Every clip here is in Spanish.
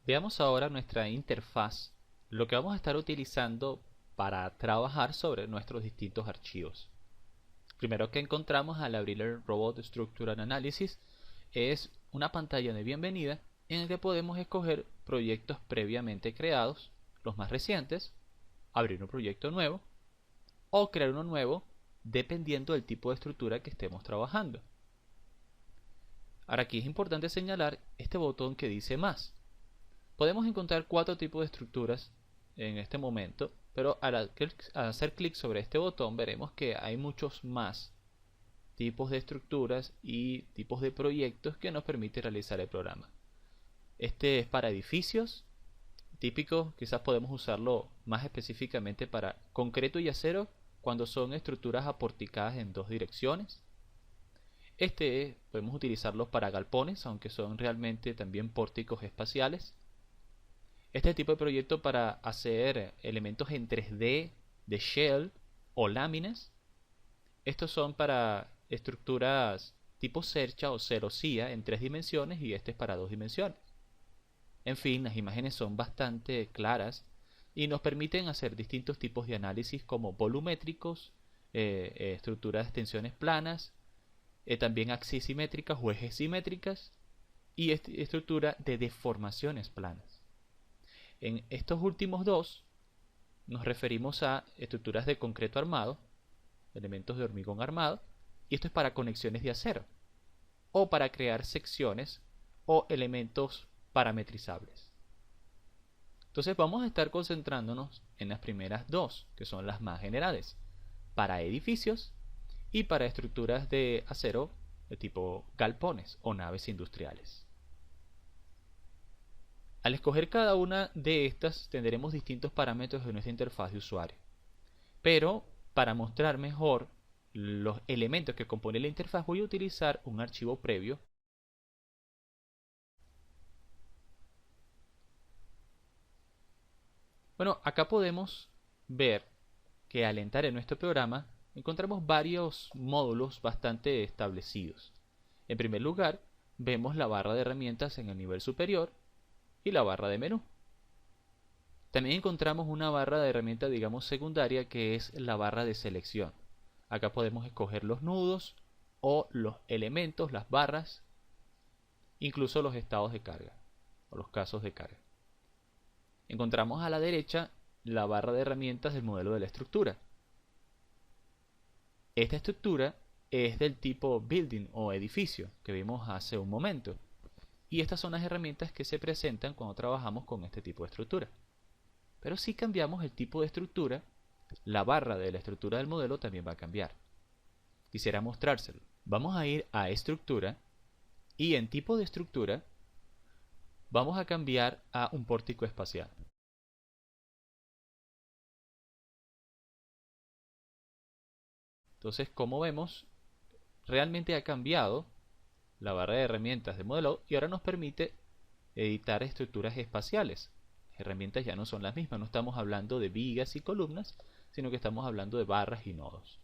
Veamos ahora nuestra interfaz, lo que vamos a estar utilizando para trabajar sobre nuestros distintos archivos. Primero que encontramos al abrir el Robot Structural Analysis es una pantalla de bienvenida en la que podemos escoger proyectos previamente creados, los más recientes, abrir un proyecto nuevo o crear uno nuevo dependiendo del tipo de estructura que estemos trabajando. Ahora aquí es importante señalar este botón que dice más. Podemos encontrar 4 tipos de estructuras en este momento, pero al hacer clic sobre este botón veremos que hay muchos más tipos de estructuras y tipos de proyectos que nos permite realizar el programa. Este es para edificios, típico, quizás podemos usarlo más específicamente para concreto y acero cuando son estructuras aporticadas en dos direcciones. Podemos utilizarlo para galpones, aunque son realmente también pórticos espaciales. Este tipo de proyecto para hacer elementos en 3D de shell o láminas. Estos son para estructuras tipo cercha o celosía en 3 dimensiones y este es para 2 dimensiones. En fin, las imágenes son bastante claras y nos permiten hacer distintos tipos de análisis como volumétricos, estructuras de extensiones planas, también axisimétricas o ejes simétricas y estructura de deformaciones planas. En estos últimos dos nos referimos a estructuras de concreto armado, elementos de hormigón armado, y esto es para conexiones de acero, o para crear secciones o elementos parametrizables. Entonces vamos a estar concentrándonos en las primeras dos, que son las más generales, para edificios y para estructuras de acero de tipo galpones o naves industriales. Al escoger cada una de estas tendremos distintos parámetros de nuestra interfaz de usuario. Pero para mostrar mejor los elementos que componen la interfaz voy a utilizar un archivo previo. Bueno, acá podemos ver que al entrar en nuestro programa encontramos varios módulos bastante establecidos. En primer lugar, vemos la barra de herramientas en el nivel superior y la barra de menú. También encontramos una barra de herramientas, digamos, secundaria, que es la barra de selección. Acá podemos escoger los nudos o los elementos, las barras, incluso los estados de carga o los casos de carga. Encontramos a la derecha la barra de herramientas del modelo de la estructura. Esta estructura es del tipo building o edificio que vimos hace un momento. Y estas son las herramientas que se presentan cuando trabajamos con este tipo de estructura. Pero si cambiamos el tipo de estructura, la barra de la estructura del modelo también va a cambiar. Quisiera mostrárselo. Vamos a ir a estructura y en tipo de estructura vamos a cambiar a un pórtico espacial. Entonces, como vemos, realmente ha cambiado la barra de herramientas de modelo y ahora nos permite editar estructuras espaciales. Las herramientas ya no son las mismas, no estamos hablando de vigas y columnas, sino que estamos hablando de barras y nodos.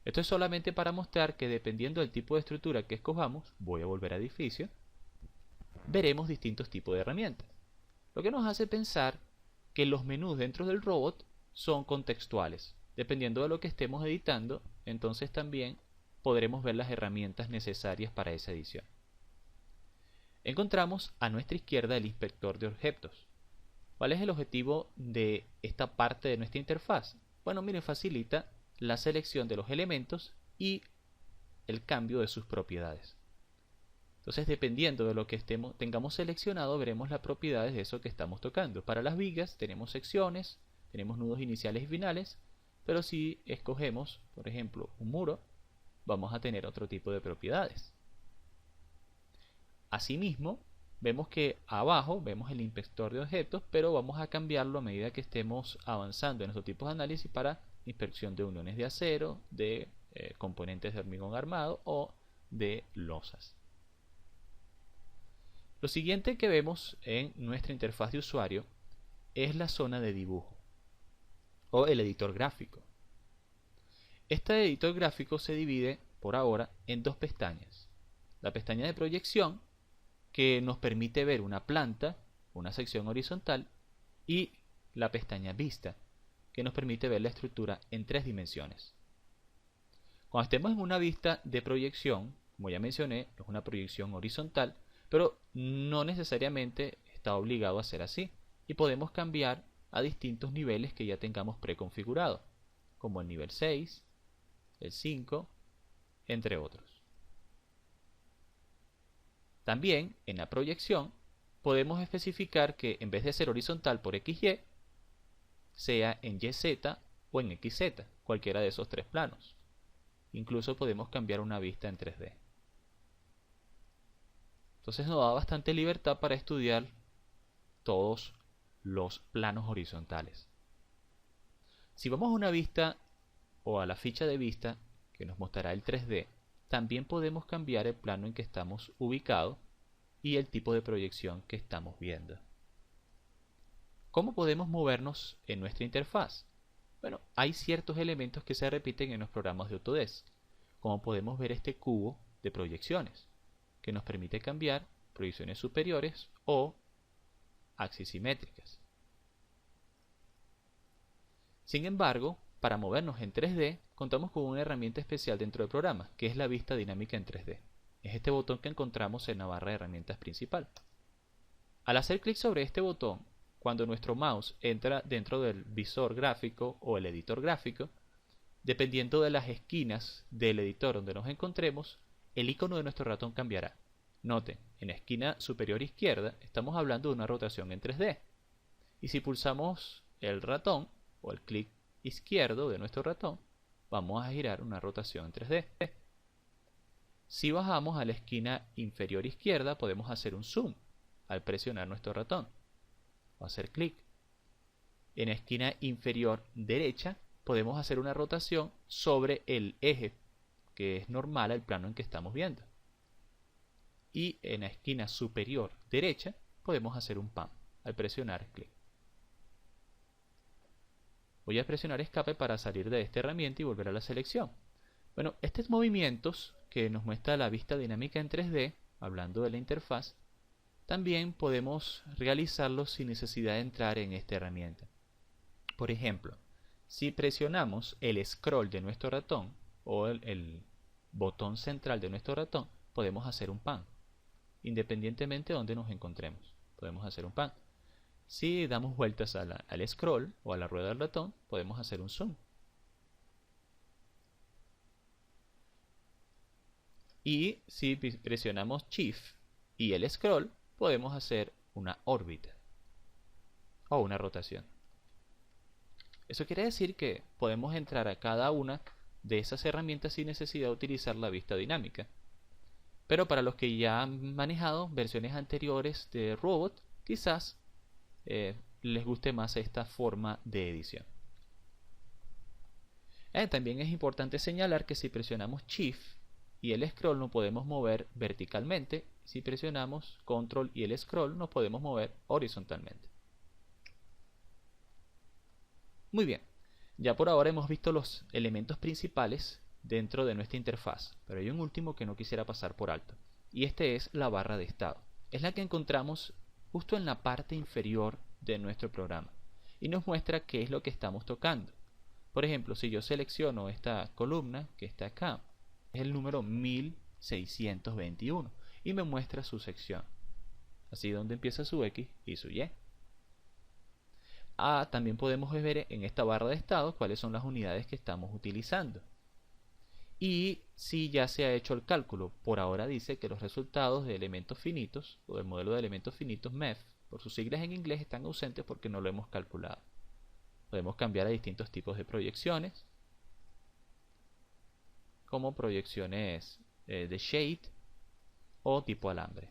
Esto es solamente para mostrar que dependiendo del tipo de estructura que escojamos, voy a volver a edificio, veremos distintos tipos de herramientas. Lo que nos hace pensar que los menús dentro del robot son contextuales. Dependiendo de lo que estemos editando, entonces también podremos ver las herramientas necesarias para esa edición. Encontramos a nuestra izquierda el inspector de objetos. ¿Cuál es el objetivo de esta parte de nuestra interfaz? Bueno, miren, facilita la selección de los elementos y el cambio de sus propiedades. Entonces, dependiendo de lo que tengamos seleccionado, veremos las propiedades de eso que estamos tocando. Para las vigas tenemos secciones, tenemos nudos iniciales y finales, pero si escogemos, por ejemplo, un muro, vamos a tener otro tipo de propiedades. Asimismo, vemos que abajo vemos el inspector de objetos, pero vamos a cambiarlo a medida que estemos avanzando en nuestros tipos de análisis para inspección de uniones de acero, de componentes de hormigón armado o de losas. Lo siguiente que vemos en nuestra interfaz de usuario es la zona de dibujo o el editor gráfico. Este editor gráfico se divide por ahora en dos pestañas. La pestaña de proyección, que nos permite ver una planta una sección horizontal, y la pestaña Vista, que nos permite ver la estructura en 3 dimensiones. Cuando estemos en una vista de proyección, como ya mencioné, es una proyección horizontal, pero no necesariamente está obligado a ser así, y podemos cambiar a distintos niveles que ya tengamos preconfigurado, como el nivel 6, el 5, entre otros. También en la proyección podemos especificar que en vez de ser horizontal por XY, sea en YZ o en XZ, cualquiera de esos 3 planos. Incluso podemos cambiar una vista en 3D. Entonces nos da bastante libertad para estudiar todos los planos horizontales. Si vamos a una vista o a la ficha de vista que nos mostrará el 3D, también podemos cambiar el plano en que estamos ubicados y el tipo de proyección que estamos viendo. ¿Cómo podemos movernos en nuestra interfaz? Bueno, hay ciertos elementos que se repiten en los programas de Autodesk, como podemos ver este cubo de proyecciones, que nos permite cambiar proyecciones superiores o axis simétricas. Sin embargo, para movernos en 3D, contamos con una herramienta especial dentro del programa, que es la vista dinámica en 3D. Es este botón que encontramos en la barra de herramientas principal. Al hacer clic sobre este botón, cuando nuestro mouse entra dentro del visor gráfico o el editor gráfico, dependiendo de las esquinas del editor donde nos encontremos, el icono de nuestro ratón cambiará. Noten, en la esquina superior izquierda estamos hablando de una rotación en 3D. Y si pulsamos el ratón o el clic izquierdo de nuestro ratón, vamos a girar una rotación en 3D. Si bajamos a la esquina inferior izquierda, podemos hacer un zoom al presionar nuestro ratón o hacer clic. En la esquina inferior derecha podemos hacer una rotación sobre el eje que es normal al plano en que estamos viendo. Y en la esquina superior derecha podemos hacer un pan al presionar clic. Voy a presionar escape para salir de esta herramienta y volver a la selección. Bueno, estos movimientos que nos muestra la vista dinámica en 3D, hablando de la interfaz, también podemos realizarlos sin necesidad de entrar en esta herramienta. Por ejemplo, si presionamos el scroll de nuestro ratón o el botón central de nuestro ratón, podemos hacer un pan. Independientemente de donde nos encontremos, podemos hacer un pan. Si damos vueltas al scroll o a la rueda del ratón, podemos hacer un zoom. Y si presionamos Shift y el scroll, podemos hacer una órbita o una rotación. Eso quiere decir que podemos entrar a cada una de esas herramientas sin necesidad de utilizar la vista dinámica. Pero para los que ya han manejado versiones anteriores de Robot, quizás les guste más esta forma de edición. También es importante señalar que si presionamos Shift y el scroll nos podemos mover verticalmente. Si presionamos Control y el scroll nos podemos mover horizontalmente. Muy bien, ya por ahora hemos visto los elementos principales dentro de nuestra interfaz, pero hay un último que no quisiera pasar por alto, y este es la barra de estado. Es la que encontramos justo en la parte inferior de nuestro programa y nos muestra qué es lo que estamos tocando. Por ejemplo, si yo selecciono esta columna que está acá, es el número 1621 y me muestra su sección, así donde empieza su X y su Y. También podemos ver en esta barra de estado cuáles son las unidades que estamos utilizando. Y si ya se ha hecho el cálculo, por ahora dice que los resultados de elementos finitos o del modelo de elementos finitos MEF, por sus siglas en inglés, están ausentes porque no lo hemos calculado. Podemos cambiar a distintos tipos de proyecciones, como proyecciones de shade o tipo alambre.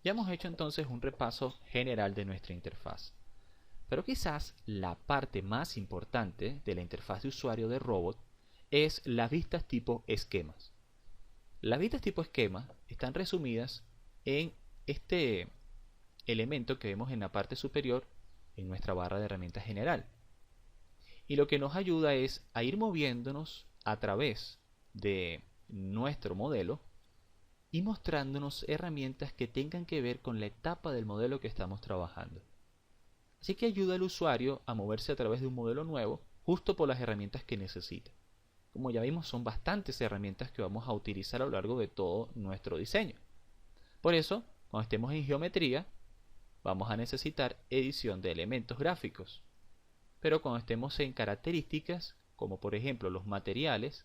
Ya hemos hecho entonces un repaso general de nuestra interfaz. Pero quizás la parte más importante de la interfaz de usuario de Robot es las vistas tipo esquemas. Las vistas tipo esquema están resumidas en este elemento que vemos en la parte superior en nuestra barra de herramientas general. Y lo que nos ayuda es a ir moviéndonos a través de nuestro modelo y mostrándonos herramientas que tengan que ver con la etapa del modelo que estamos trabajando. Así que ayuda al usuario a moverse a través de un modelo nuevo justo por las herramientas que necesita. Como ya vimos, son bastantes herramientas que vamos a utilizar a lo largo de todo nuestro diseño. Por eso, cuando estemos en geometría, vamos a necesitar edición de elementos gráficos. Pero cuando estemos en características, como por ejemplo los materiales,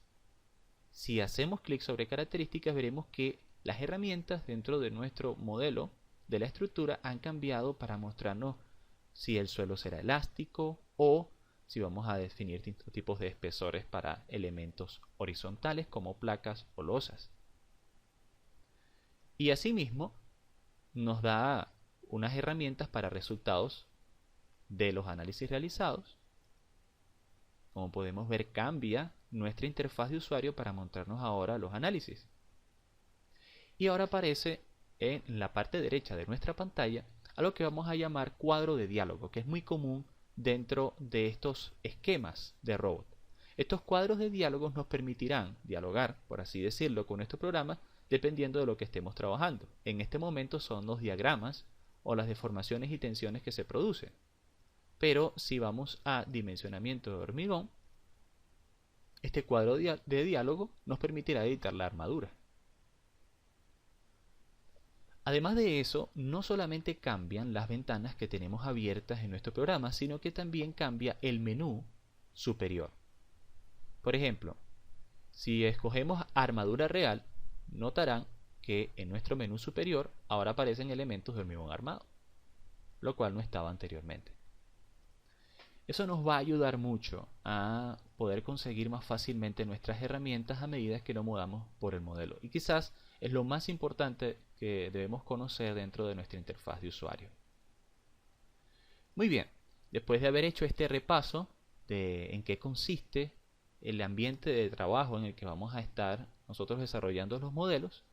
si hacemos clic sobre características veremos que las herramientas dentro de nuestro modelo de la estructura han cambiado para mostrarnos si el suelo será elástico o si vamos a definir distintos tipos de espesores para elementos horizontales como placas o losas. Y asimismo nos da unas herramientas para resultados de los análisis realizados. Como podemos ver, cambia nuestra interfaz de usuario para mostrarnos ahora los análisis. Y ahora aparece en la parte derecha de nuestra pantalla a lo que vamos a llamar cuadro de diálogo, que es muy común dentro de estos esquemas de robot. Estos cuadros de diálogos nos permitirán dialogar, por así decirlo, con nuestro programa dependiendo de lo que estemos trabajando. En este momento son los diagramas o las deformaciones y tensiones que se producen. Pero si vamos a dimensionamiento de hormigón, este cuadro de diálogo nos permitirá editar la armadura. Además de eso, no solamente cambian las ventanas que tenemos abiertas en nuestro programa, sino que también cambia el menú superior. Por ejemplo, si escogemos armadura real, notarán que en nuestro menú superior ahora aparecen elementos de hormigón armado, lo cual no estaba anteriormente. Eso nos va a ayudar mucho a poder conseguir más fácilmente nuestras herramientas a medida que nos movamos por el modelo. Y quizás es lo más importante que debemos conocer dentro de nuestra interfaz de usuario. Muy bien, después de haber hecho este repaso de en qué consiste el ambiente de trabajo en el que vamos a estar nosotros desarrollando los modelos,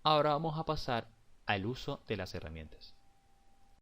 ahora vamos a pasar al uso de las herramientas.